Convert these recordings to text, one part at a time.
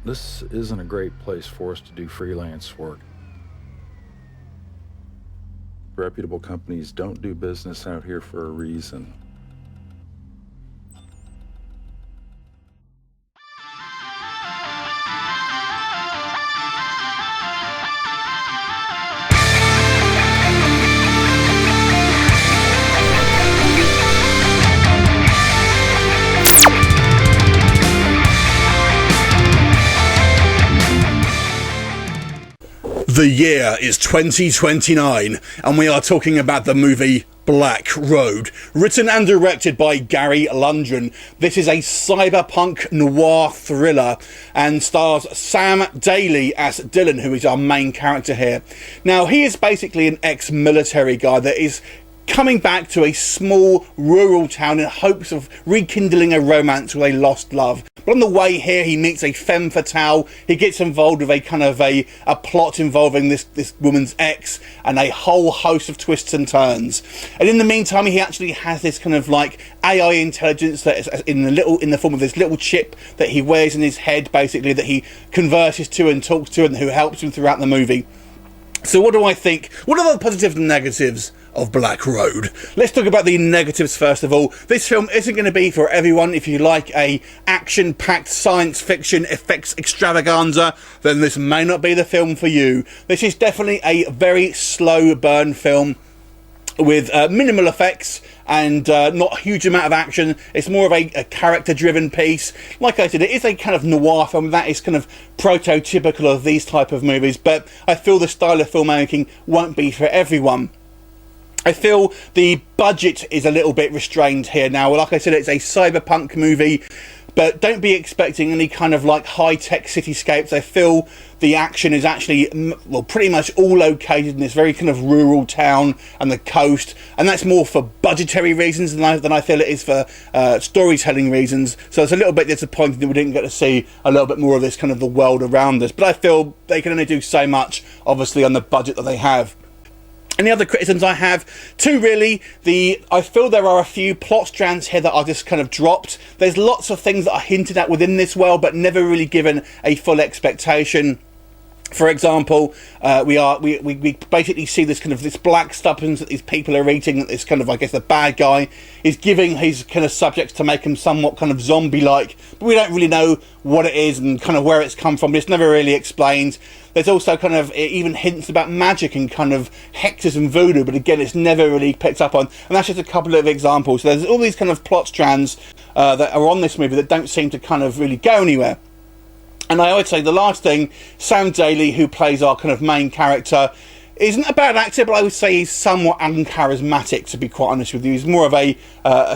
This isn't a great place for us to do freelance work. Reputable companies don't do business out here for a reason. The year is 2029, and we are talking about the movie Black Road, written and directed by Gary Lundgren. This is a cyberpunk noir thriller and stars Sam Daly as Dylan, who is our main character here. Now, he is basically an ex-military guy that is coming back to a small rural town in hopes of rekindling a romance with a lost love. But on the way here, he meets a femme fatale. He gets involved with a kind of a plot involving this woman's ex and a whole host of twists and turns. And in the meantime, he actually has this kind of like AI intelligence that is in the form of this little chip that he wears in his head, basically, that he converses to and talks to, and who helps him throughout the movie. So what do I think? What are the positives and negatives of Black Road? Let's talk about the negatives first of all. This film isn't going to be for everyone. If you like a action-packed science fiction effects extravaganza, then this may not be the film for you. This is definitely a very slow burn film with minimal effects and not a huge amount of action. It's more of a character-driven piece. Like I said, it is a kind of noir film that is kind of prototypical of these type of movies, but I feel the style of filmmaking won't be for everyone. I feel the budget is a little bit restrained here now. Like I said, it's a cyberpunk movie, but don't be expecting any kind of like high-tech cityscapes. I feel the action is actually, well, pretty much all located in this very kind of rural town and the coast, and that's more for budgetary reasons than I feel it is for storytelling reasons. So it's a little bit disappointing that we didn't get to see a little bit more of this kind of the world around us. But I feel they can only do so much, obviously, on the budget that they have. And the other criticisms I have, two really, I feel there are a few plot strands here that are just kind of dropped. There's lots of things that are hinted at within this world, but never really given a full expectation. For example, we basically see this kind of this black substance that these people are eating, that this kind of, I guess, the bad guy is giving his kind of subjects to make him somewhat kind of zombie-like, but we don't really know what it is and kind of where it's come from. It's never really explained. There's also kind of even hints about magic and kind of hexes and voodoo, but again, it's never really picked up on. And that's just a couple of examples. So there's all these kind of plot strands that are on this movie that don't seem to kind of really go anywhere. And I would say the last thing, Sam Daly, who plays our kind of main character, isn't a bad actor, but I would say he's somewhat uncharismatic, to be quite honest with you. He's more of I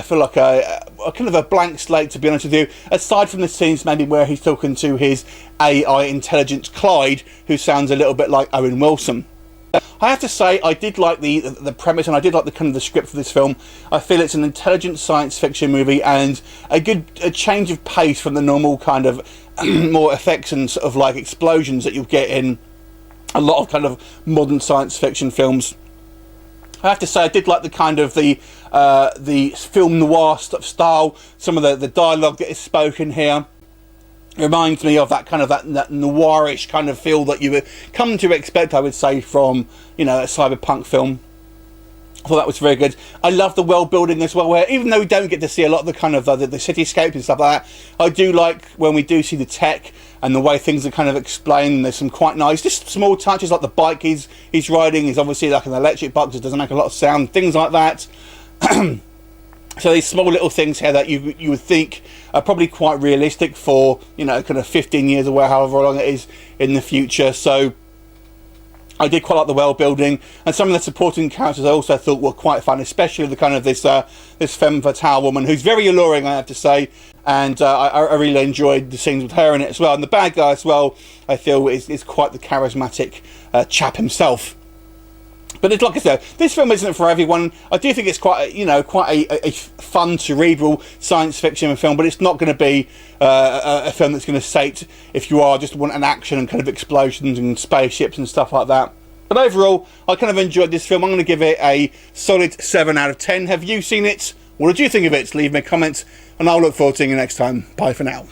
feel like a kind of a blank slate, to be honest with you, aside from the scenes maybe where he's talking to his AI intelligence Clyde, who sounds a little bit like Owen Wilson. I have to say, I did like the premise, and I did like the kind of the script for this film. I feel it's an intelligent science fiction movie and a change of pace from the normal kind of more effects and sort of like explosions that you'll get in a lot of kind of modern science fiction films. I have to say, I did like the kind of the film noir style. Some of the dialogue that is spoken here reminds me of that kind of that noirish kind of feel that you would come to expect, I would say, from, you know, a cyberpunk film. I thought that was very good. I love the world building as well, where even though we don't get to see a lot of the kind of the cityscape and stuff like that, I do like when we do see the tech and the way things are kind of explained. There's some quite nice, just small touches, like the bike he's riding is obviously like an electric bike, it doesn't make a lot of sound, things like that. So these small little things here that you would think are probably quite realistic for, you know, kind of 15 years or however long it is in the future. So I did quite like the world building, and some of the supporting characters I also thought were quite fun, especially the kind of this femme fatale woman who's very alluring, I have to say, and I really enjoyed the scenes with her in it as well. And the bad guy as well, I feel is quite the charismatic chap himself. But it's, like I said, this film isn't for everyone. I do think it's quite a fun, cerebral science fiction film, but it's not going to be a film that's going to sate if you just want an action and kind of explosions and spaceships and stuff like that. But overall, I kind of enjoyed this film. I'm going to give it a solid 7 out of 10. Have you seen it? What did you think of it? Leave me a comment, and I'll look forward to seeing you next time. Bye for now.